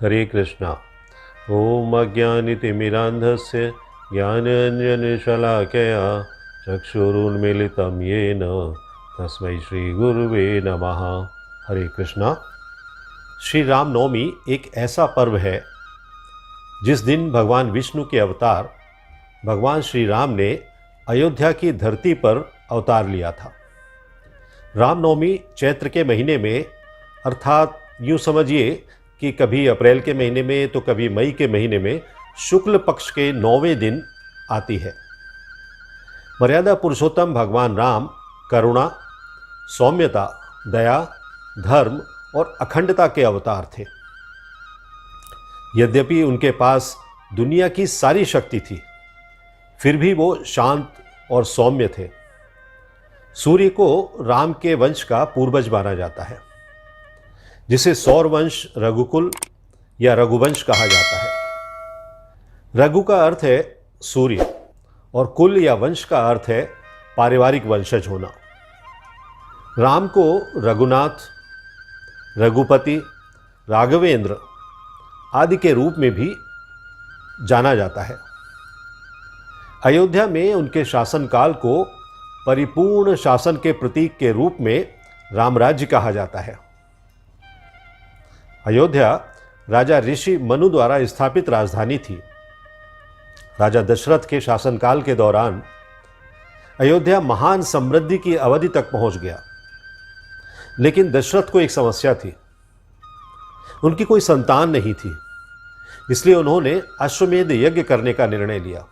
हरे कृष्णा। ओम अज्ञानितिमिरान्धस्य ज्ञानाञ्जनशलाकया चक्षुरुन्मीलितं येन तस्मै श्रीगुरुवे नमः। हरे कृष्णा। श्री राम नवमी एक ऐसा पर्व है जिस दिन भगवान विष्णु के अवतार भगवान श्री राम ने अयोध्या की धरती पर अवतार लिया था। रामनवमी चैत्र के महीने में, अर्थात यूँ समझिए कि कभी अप्रैल के महीने में तो कभी मई के महीने में शुक्ल पक्ष के 9वें दिन आती है। मर्यादा पुरुषोत्तम भगवान राम करुणा, सौम्यता, दया, धर्म और अखंडता के अवतार थे। यद्यपि उनके पास दुनिया की सारी शक्ति थी, फिर भी वो शांत और सौम्य थे। सूर्य को राम के वंश का पूर्वज माना जाता है, जिसे सौर वंश, रघुकुल या रघुवंश कहा जाता है। रघु का अर्थ है सूर्य और कुल या वंश का अर्थ है पारिवारिक वंशज होना। राम को रघुनाथ, रघुपति, राघवेंद्र आदि के रूप में भी जाना जाता है। अयोध्या में उनके शासनकाल को परिपूर्ण शासन के प्रतीक के रूप में रामराज्य कहा जाता है। अयोध्या राजा ऋषि मनु द्वारा स्थापित राजधानी थी। राजा दशरथ के शासनकाल के दौरान अयोध्या महान समृद्धि की अवधि तक पहुंच गया, लेकिन दशरथ को एक समस्या थी। उनकी कोई संतान नहीं थी, इसलिए उन्होंने अश्वमेध यज्ञ करने का निर्णय लिया।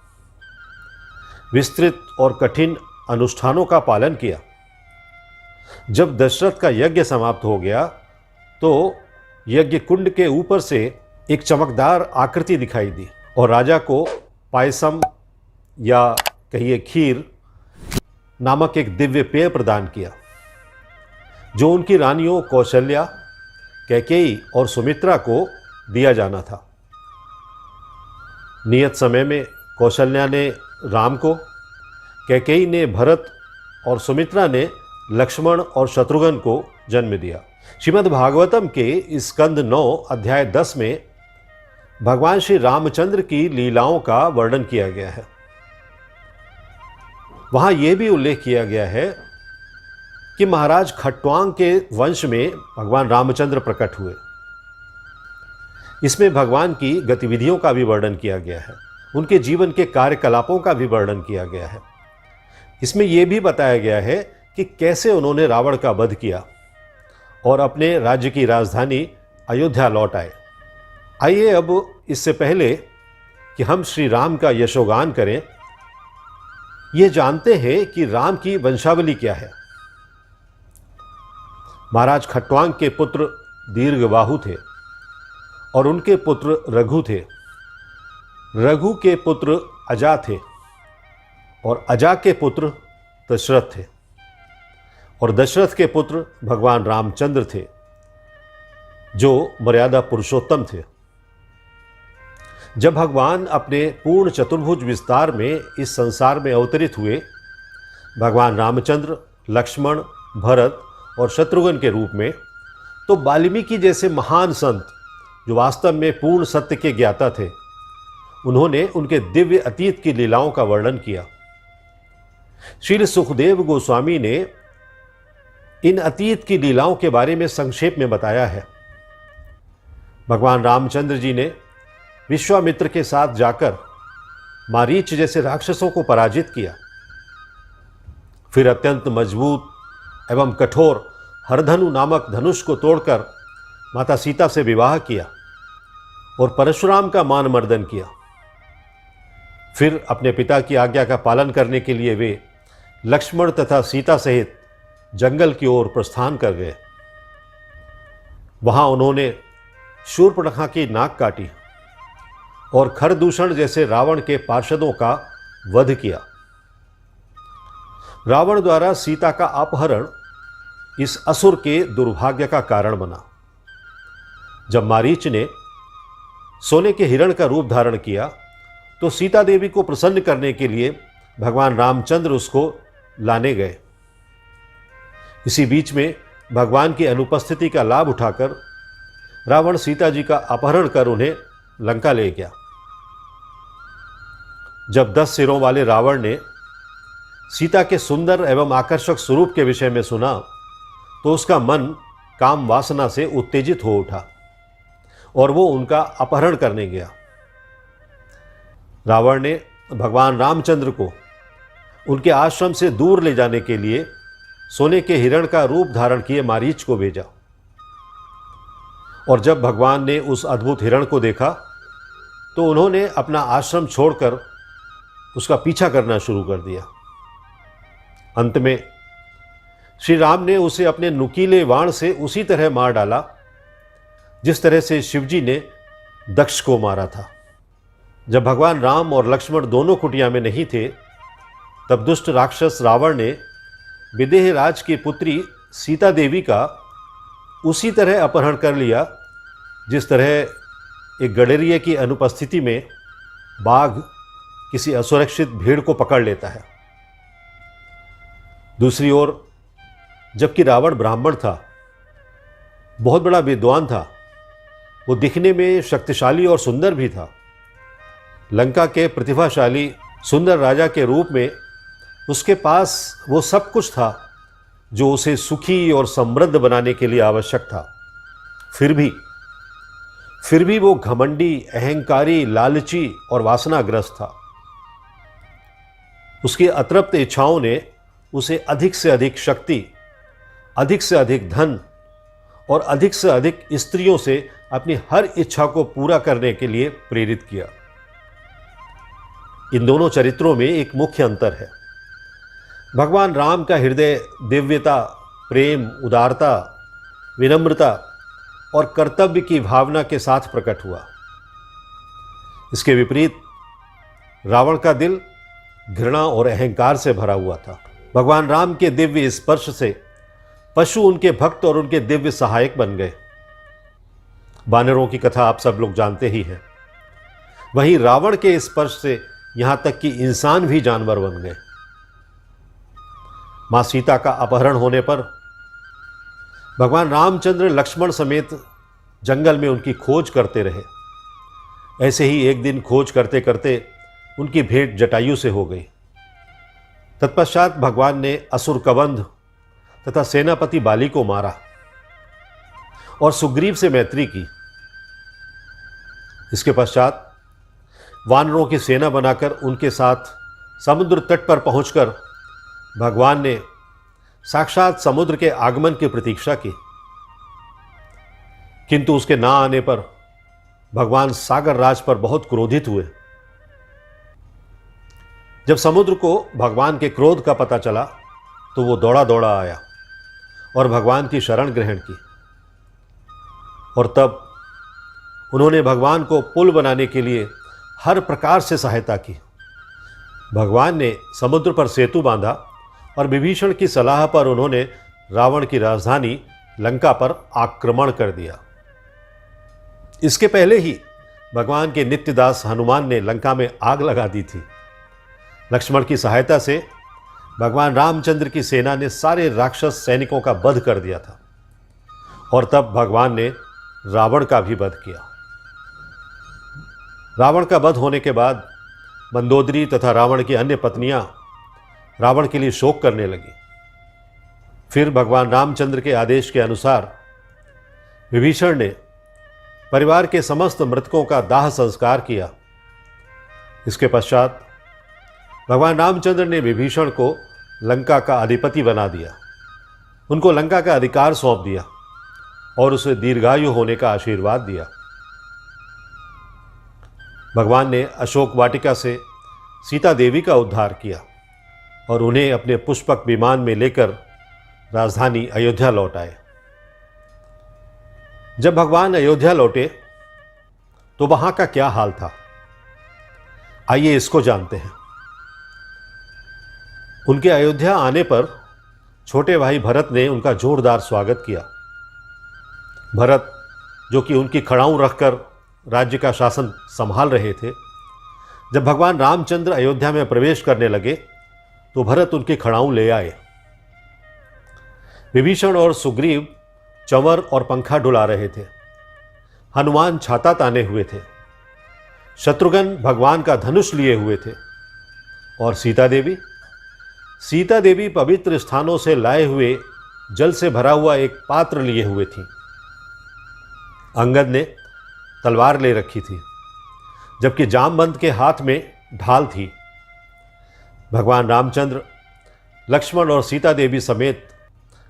विस्तृत और कठिन अनुष्ठानों का पालन किया। जब दशरथ का यज्ञ समाप्त हो गया तो यज्ञ कुंड के ऊपर से एक चमकदार आकृति दिखाई दी और राजा को पायसम या कहिए खीर नामक एक दिव्य पेय प्रदान किया, जो उनकी रानियों कौशल्या, कैकेयी और सुमित्रा को दिया जाना था। नियत समय में कौशल्या ने राम को, कैकेयी ने भरत और सुमित्रा ने लक्ष्मण और शत्रुघ्न को जन्म दिया। श्रीमद् भागवतम के स्कंद 9 अध्याय 10 में भगवान श्री रामचंद्र की लीलाओं का वर्णन किया गया है। वहां यह भी उल्लेख किया गया है कि महाराज खट्वांग के वंश में भगवान रामचंद्र प्रकट हुए। इसमें भगवान की गतिविधियों का भी वर्णन किया गया है, उनके जीवन के कार्यकलापों का भी वर्णन किया गया है। इसमें यह भी बताया गया है कि कैसे उन्होंने रावण का वध किया और अपने राज्य की राजधानी अयोध्या लौट आए। आइए अब इससे पहले कि हम श्री राम का यशोगान करें, ये जानते हैं कि राम की वंशावली क्या है। महाराज खट्वांग के पुत्र दीर्घबाहु थे और उनके पुत्र रघु थे। रघु के पुत्र अजा थे और अजा के पुत्र दशरथ थे और दशरथ के पुत्र भगवान रामचंद्र थे, जो मर्यादा पुरुषोत्तम थे। जब भगवान अपने पूर्ण चतुर्भुज विस्तार में इस संसार में अवतरित हुए, भगवान रामचंद्र, लक्ष्मण, भरत और शत्रुघ्न के रूप में, तो वाल्मीकि जैसे महान संत जो वास्तव में पूर्ण सत्य के ज्ञाता थे, उन्होंने उनके दिव्य अतीत की लीलाओं का वर्णन किया। श्री सुखदेव गोस्वामी ने इन अतीत की लीलाओं के बारे में संक्षेप में बताया है। भगवान रामचंद्र जी ने विश्वामित्र के साथ जाकर मारीच जैसे राक्षसों को पराजित किया, फिर अत्यंत मजबूत एवं कठोर हरधनु नामक धनुष को तोड़कर माता सीता से विवाह किया और परशुराम का मान मर्दन किया। फिर अपने पिता की आज्ञा का पालन करने के लिए वे लक्ष्मण तथा सीता सहित जंगल की ओर प्रस्थान कर गए। वहां उन्होंने शूर्पणखा की नाक काटी और खरदूषण जैसे रावण के पार्षदों का वध किया। रावण द्वारा सीता का अपहरण इस असुर के दुर्भाग्य का कारण बना। जब मारीच ने सोने के हिरण का रूप धारण किया तो सीता देवी को प्रसन्न करने के लिए भगवान रामचंद्र उसको लाने गए। इसी बीच में भगवान की अनुपस्थिति का लाभ उठाकर रावण सीता जी का अपहरण कर उन्हें लंका ले गया। जब 10 सिरों वाले रावण ने सीता के सुंदर एवं आकर्षक स्वरूप के विषय में सुना तो उसका मन काम वासना से उत्तेजित हो उठा और वो उनका अपहरण करने गया। रावण ने भगवान रामचंद्र को उनके आश्रम से दूर ले जाने के लिए सोने के हिरण का रूप धारण किए मारीच को भेजा। और जब भगवान ने उस अद्भुत हिरण को देखा तो उन्होंने अपना आश्रम छोड़कर उसका पीछा करना शुरू कर दिया। अंत में श्री राम ने उसे अपने नुकीले बाण से उसी तरह मार डाला जिस तरह से शिवजी ने दक्ष को मारा था। जब भगवान राम और लक्ष्मण दोनों कुटिया में नहीं थे तब दुष्ट राक्षस रावण ने विदेह राज की पुत्री सीता देवी का उसी तरह अपहरण कर लिया जिस तरह एक गडेरिये की अनुपस्थिति में बाघ किसी असुरक्षित भीड़ को पकड़ लेता है। दूसरी ओर जबकि रावण ब्राह्मण था, बहुत बड़ा विद्वान था, वो दिखने में शक्तिशाली और सुंदर भी था। लंका के प्रतिभाशाली सुंदर राजा के रूप में उसके पास वो सब कुछ था जो उसे सुखी और समृद्ध बनाने के लिए आवश्यक था। फिर भी वो घमंडी, अहंकारी, लालची और वासनाग्रस्त था। उसकी अतृप्त इच्छाओं ने उसे अधिक से अधिक शक्ति, अधिक से अधिक धन और अधिक से अधिक स्त्रियों से अपनी हर इच्छा को पूरा करने के लिए प्रेरित किया। इन दोनों चरित्रों में एक मुख्य अंतर है। भगवान राम का हृदय दिव्यता, प्रेम, उदारता, विनम्रता और कर्तव्य की भावना के साथ प्रकट हुआ। इसके विपरीत रावण का दिल घृणा और अहंकार से भरा हुआ था। भगवान राम के दिव्य स्पर्श से पशु उनके भक्त और उनके दिव्य सहायक बन गए। वानरों की कथा आप सब लोग जानते ही हैं। वहीं रावण के स्पर्श से यहां तक कि इंसान भी जानवर बन गए। मां सीता का अपहरण होने पर भगवान रामचंद्र लक्ष्मण समेत जंगल में उनकी खोज करते रहे। ऐसे ही एक दिन खोज करते करते उनकी भेंट जटायु से हो गई। तत्पश्चात भगवान ने असुर कबंध तथा सेनापति बाली को मारा और सुग्रीव से मैत्री की। इसके पश्चात वानरों की सेना बनाकर उनके साथ समुद्र तट पर पहुंचकर भगवान ने साक्षात समुद्र के आगमन की प्रतीक्षा की। किंतु उसके ना आने पर भगवान सागर राज पर बहुत क्रोधित हुए। जब समुद्र को भगवान के क्रोध का पता चला तो वो दौड़ा दौड़ा आया और भगवान की शरण ग्रहण की। और तब उन्होंने भगवान को पुल बनाने के लिए हर प्रकार से सहायता की। भगवान ने समुद्र पर सेतु बांधा और विभीषण की सलाह पर उन्होंने रावण की राजधानी लंका पर आक्रमण कर दिया। इसके पहले ही भगवान के नित्यदास हनुमान ने लंका में आग लगा दी थी। लक्ष्मण की सहायता से भगवान रामचंद्र की सेना ने सारे राक्षस सैनिकों का वध कर दिया था और तब भगवान ने रावण का भी वध किया। रावण का वध होने के बाद मंदोदरी तथा रावण की अन्य पत्नियां रावण के लिए शोक करने लगी। फिर भगवान रामचंद्र के आदेश के अनुसार विभीषण ने परिवार के समस्त मृतकों का दाह संस्कार किया। इसके पश्चात भगवान रामचंद्र ने विभीषण को लंका का अधिपति बना दिया, उनको लंका का अधिकार सौंप दिया और उसे दीर्घायु होने का आशीर्वाद दिया। भगवान ने अशोक वाटिका से सीता देवी का उद्धार किया और उन्हें अपने पुष्पक विमान में लेकर राजधानी अयोध्या लौट आए। जब भगवान अयोध्या लौटे तो वहां का क्या हाल था, आइए इसको जानते हैं। उनके अयोध्या आने पर छोटे भाई भरत ने उनका जोरदार स्वागत किया। भरत, जो कि उनकी खड़ाऊं रखकर राज्य का शासन संभाल रहे थे, जब भगवान रामचंद्र अयोध्या में प्रवेश करने लगे तो भरत उनकी खड़ाऊं ले आए। विभीषण और सुग्रीव चंवर और पंखा डुला रहे थे। हनुमान छाता ताने हुए थे, शत्रुघ्न भगवान का धनुष लिए हुए थे और सीता देवी पवित्र स्थानों से लाए हुए जल से भरा हुआ एक पात्र लिए हुए थी। अंगद ने तलवार ले रखी थी, जबकि जामवंत के हाथ में ढाल थी। भगवान रामचंद्र लक्ष्मण और सीता देवी समेत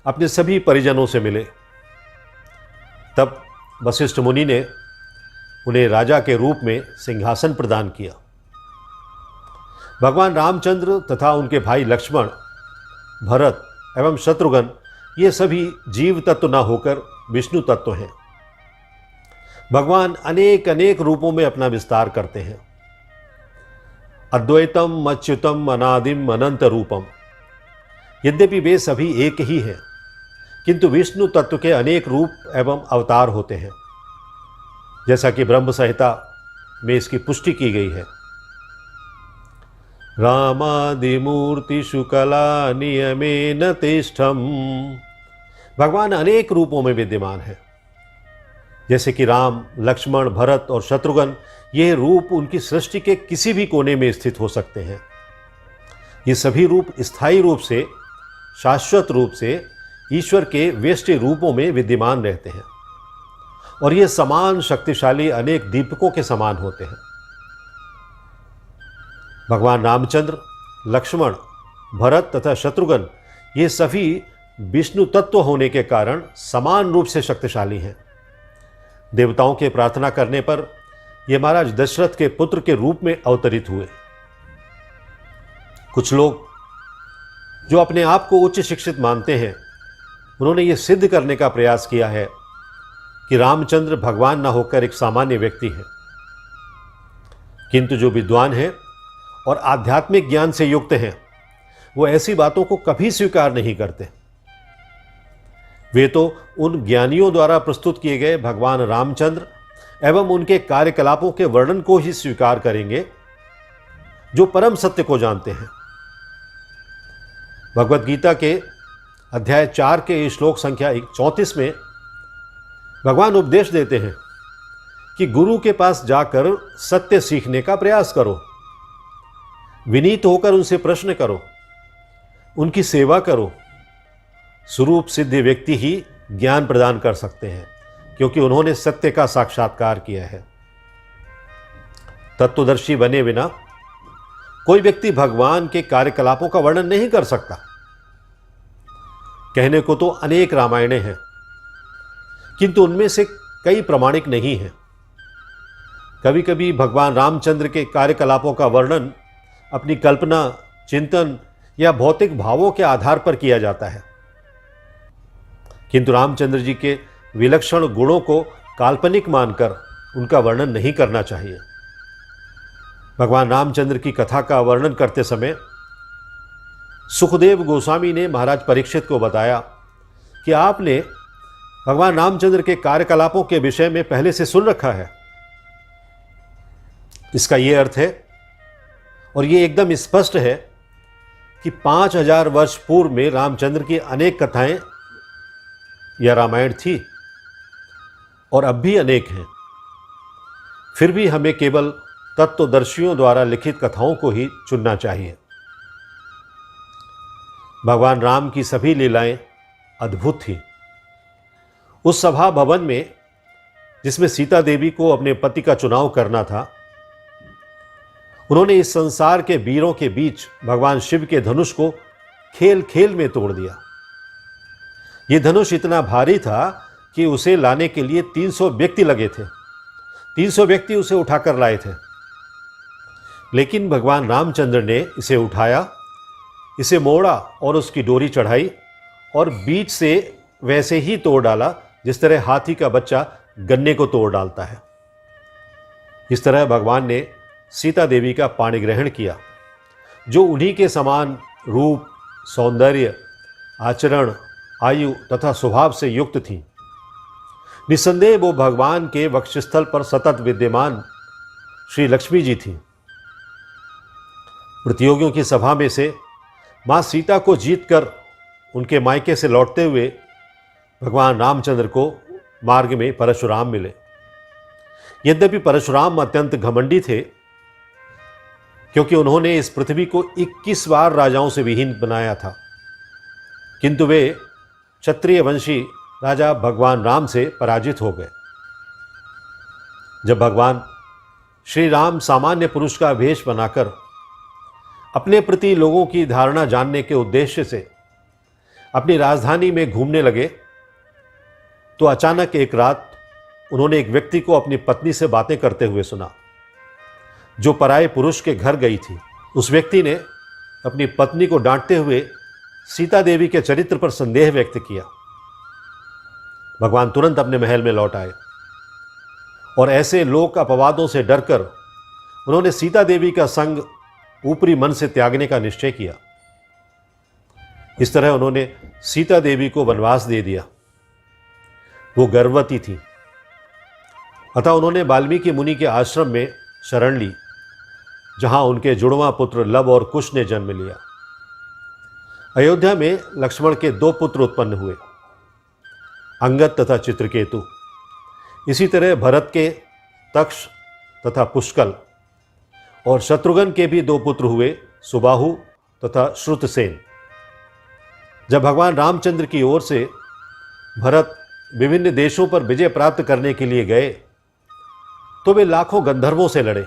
अपने सभी परिजनों से मिले। तब वशिष्ठ मुनि ने उन्हें राजा के रूप में सिंहासन प्रदान किया। भगवान रामचंद्र तथा उनके भाई लक्ष्मण, भरत एवं शत्रुघ्न ये सभी जीव तत्व न होकर विष्णु तत्व हैं। भगवान अनेक अनेक रूपों में अपना विस्तार करते हैं। अद्वैतम अच्युतम अनादिम अनंत रूपम। यद्यपि वे सभी एक ही हैं, किंतु विष्णु तत्व के अनेक रूप एवं अवतार होते हैं, जैसा कि ब्रह्म संहिता में इसकी पुष्टि की गई है। रामादिमूर्तिषु कला नियमेन तिष्ठम्। भगवान अनेक रूपों में विद्यमान है, जैसे कि राम, लक्ष्मण, भरत और शत्रुघ्न। ये रूप उनकी सृष्टि के किसी भी कोने में स्थित हो सकते हैं। ये सभी रूप स्थायी रूप से, शाश्वत रूप से ईश्वर के व्यष्टि रूपों में विद्यमान रहते हैं और ये समान शक्तिशाली अनेक दीपकों के समान होते हैं। भगवान रामचंद्र, लक्ष्मण, भरत तथा शत्रुघ्न ये सभी विष्णु तत्व होने के कारण समान रूप से शक्तिशाली हैं। देवताओं के प्रार्थना करने पर ये महाराज दशरथ के पुत्र के रूप में अवतरित हुए। कुछ लोग जो अपने आप को उच्च शिक्षित मानते हैं, उन्होंने ये सिद्ध करने का प्रयास किया है कि रामचंद्र भगवान न होकर एक सामान्य व्यक्ति है। किंतु जो विद्वान हैं और आध्यात्मिक ज्ञान से युक्त हैं, वो ऐसी बातों को कभी स्वीकार नहीं करते। वे तो उन ज्ञानियों द्वारा प्रस्तुत किए गए भगवान रामचंद्र एवं उनके कार्यकलापों के वर्णन को ही स्वीकार करेंगे जो परम सत्य को जानते हैं। भगवत गीता के अध्याय 4 के श्लोक संख्या 34 में भगवान उपदेश देते हैं कि गुरु के पास जाकर सत्य सीखने का प्रयास करो, विनीत होकर उनसे प्रश्न करो, उनकी सेवा करो। स्वरूप सिद्ध व्यक्ति ही ज्ञान प्रदान कर सकते हैं, क्योंकि उन्होंने सत्य का साक्षात्कार किया है। तत्वदर्शी बने बिना कोई व्यक्ति भगवान के कार्यकलापों का वर्णन नहीं कर सकता। कहने को तो अनेक रामायणें हैं, किंतु उनमें से कई प्रमाणिक नहीं हैं। कभी कभी भगवान रामचंद्र के कार्यकलापों का वर्णन अपनी कल्पना, चिंतन या भौतिक भावों के आधार पर किया जाता है, किंतु रामचंद्र जी के विलक्षण गुणों को काल्पनिक मानकर उनका वर्णन नहीं करना चाहिए। भगवान रामचंद्र की कथा का वर्णन करते समय सुखदेव गोस्वामी ने महाराज परीक्षित को बताया कि आपने भगवान रामचंद्र के कार्यकलापों के विषय में पहले से सुन रखा है। इसका यह अर्थ है, और ये एकदम स्पष्ट है, कि 5000 वर्ष पूर्व में रामचंद्र की अनेक कथाएं या रामायण थी और अब भी अनेक हैं। फिर भी हमें केवल तत्वदर्शियों द्वारा लिखित कथाओं को ही चुनना चाहिए। भगवान राम की सभी लीलाएं अद्भुत थी। उस सभा भवन में जिसमें सीता देवी को अपने पति का चुनाव करना था, उन्होंने इस संसार के वीरों के बीच भगवान शिव के धनुष को खेल खेल में तोड़ दिया। यह धनुष इतना भारी था कि उसे लाने के लिए 300 व्यक्ति लगे थे। 300 व्यक्ति उसे उठाकर लाए थे, लेकिन भगवान रामचंद्र ने इसे उठाया, इसे मोड़ा और उसकी डोरी चढ़ाई और बीच से वैसे ही तोड़ डाला जिस तरह हाथी का बच्चा गन्ने को तोड़ डालता है। इस तरह भगवान ने सीता देवी का पाणी ग्रहण किया, जो उन्हीं के समान रूप, सौंदर्य, आचरण, आयु तथा स्वभाव से युक्त थी। निस्संदेह वो भगवान के वक्षस्थल पर सतत विद्यमान श्री लक्ष्मी जी थी। प्रतियोगियों की सभा में से मां सीता को जीतकर उनके मायके से लौटते हुए भगवान रामचंद्र को मार्ग में परशुराम मिले। यद्यपि परशुराम अत्यंत घमंडी थे, क्योंकि उन्होंने इस पृथ्वी को 21 बार राजाओं से विहीन बनाया था, किंतु वे क्षत्रिय वंशी राजा भगवान राम से पराजित हो गए। जब भगवान श्री राम सामान्य पुरुष का वेश बनाकर अपने प्रति लोगों की धारणा जानने के उद्देश्य से अपनी राजधानी में घूमने लगे, तो अचानक एक रात उन्होंने एक व्यक्ति को अपनी पत्नी से बातें करते हुए सुना, जो पराये पुरुष के घर गई थी। उस व्यक्ति ने अपनी पत्नी को डांटते हुए सीता देवी के चरित्र पर संदेह व्यक्त किया। भगवान तुरंत अपने महल में लौट आए और ऐसे लोक अपवादों से डरकर उन्होंने सीता देवी का संग ऊपरी मन से त्यागने का निश्चय किया। इस तरह उन्होंने सीता देवी को वनवास दे दिया। वो गर्भवती थी, अतः उन्होंने वाल्मीकि मुनि के आश्रम में शरण ली, जहां उनके जुड़वां पुत्र लव और कुश ने जन्म लिया। अयोध्या में लक्ष्मण के 2 पुत्र उत्पन्न हुए, अंगद तथा चित्रकेतु। इसी तरह भरत के तक्ष तथा पुष्कल और शत्रुघ्न के भी 2 पुत्र हुए, सुबाहु तथा श्रुतसेन। जब भगवान रामचंद्र की ओर से भरत विभिन्न देशों पर विजय प्राप्त करने के लिए गए, तो वे लाखों गंधर्वों से लड़े।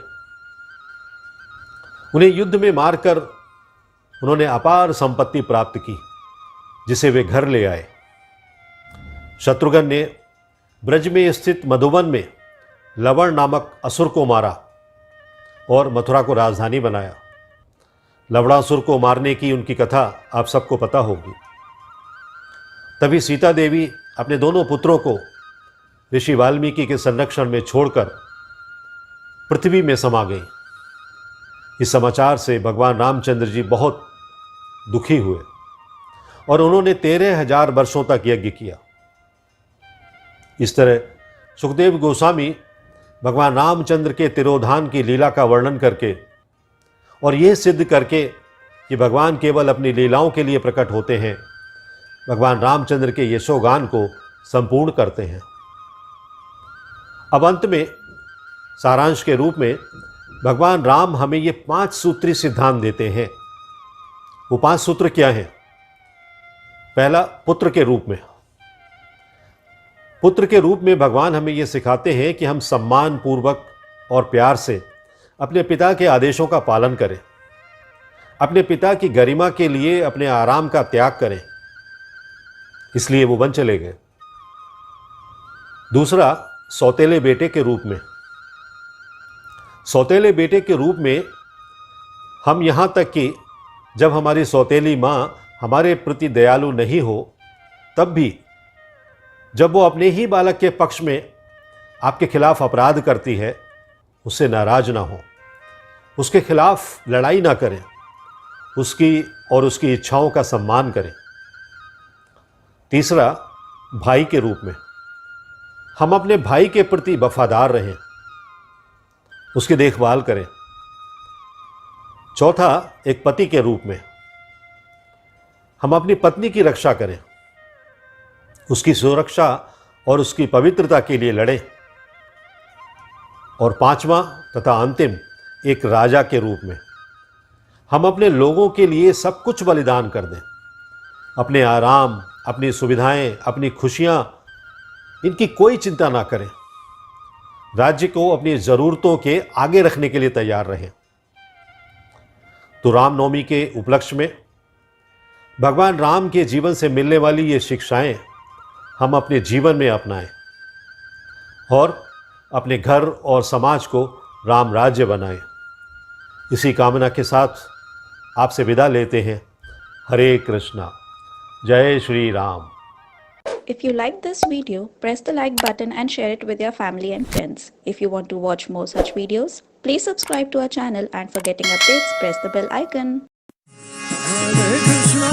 उन्हें युद्ध में मारकर उन्होंने अपार संपत्ति प्राप्त की, जिसे वे घर ले आए। शत्रुघ्न ने ब्रज में स्थित मधुवन में लवण नामक असुर को मारा और मथुरा को राजधानी बनाया। लवणासुर को मारने की उनकी कथा आप सबको पता होगी। तभी सीता देवी अपने दोनों पुत्रों को ऋषि वाल्मीकि के संरक्षण में छोड़कर पृथ्वी में समा गई। इस समाचार से भगवान रामचंद्र जी बहुत दुखी हुए और उन्होंने 13,000 वर्षों तक यज्ञ किया। इस तरह सुखदेव गोस्वामी भगवान रामचंद्र के तिरोधान की लीला का वर्णन करके और यह सिद्ध करके कि भगवान केवल अपनी लीलाओं के लिए प्रकट होते हैं, भगवान रामचंद्र के यशोगान को संपूर्ण करते हैं। अब अंत में सारांश के रूप में भगवान राम हमें ये 5 सूत्री सिद्धांत देते हैं। वो 5 सूत्र क्या हैं? पहला, पुत्र के रूप में। पुत्र के रूप में भगवान हमें ये सिखाते हैं कि हम सम्मान पूर्वक और प्यार से अपने पिता के आदेशों का पालन करें, अपने पिता की गरिमा के लिए अपने आराम का त्याग करें। इसलिए वो वन चले गए। दूसरा, सौतेले बेटे के रूप में। सौतेले बेटे के रूप में हम यहाँ तक कि जब हमारी सौतेली माँ हमारे प्रति दयालु नहीं हो, तब भी जब वो अपने ही बालक के पक्ष में आपके खिलाफ अपराध करती है, उससे नाराज ना हो, उसके खिलाफ लड़ाई ना करें, उसकी और उसकी इच्छाओं का सम्मान करें। तीसरा, भाई के रूप में हम अपने भाई के प्रति वफादार रहें, उसकी देखभाल करें। चौथा, एक पति के रूप में हम अपनी पत्नी की रक्षा करें, उसकी सुरक्षा और उसकी पवित्रता के लिए लड़ें। और पांचवा तथा अंतिम, एक राजा के रूप में हम अपने लोगों के लिए सब कुछ बलिदान कर दें, अपने आराम, अपनी सुविधाएं, अपनी खुशियां, इनकी कोई चिंता ना करें, राज्य को अपनी ज़रूरतों के आगे रखने के लिए तैयार रहें। तो रामनवमी के उपलक्ष्य में भगवान राम के जीवन से मिलने वाली ये शिक्षाएं हम अपने जीवन में अपनाएं और अपने घर और समाज को राम राज्य बनाएं। इसी कामना के साथ आपसे विदा लेते हैं। हरे कृष्णा, जय Shri Ram. If you like this video, press the like button and share it with your family and friends. If you want to watch more such videos, please subscribe to our channel, and for getting updates, press the bell icon. Hare Krishna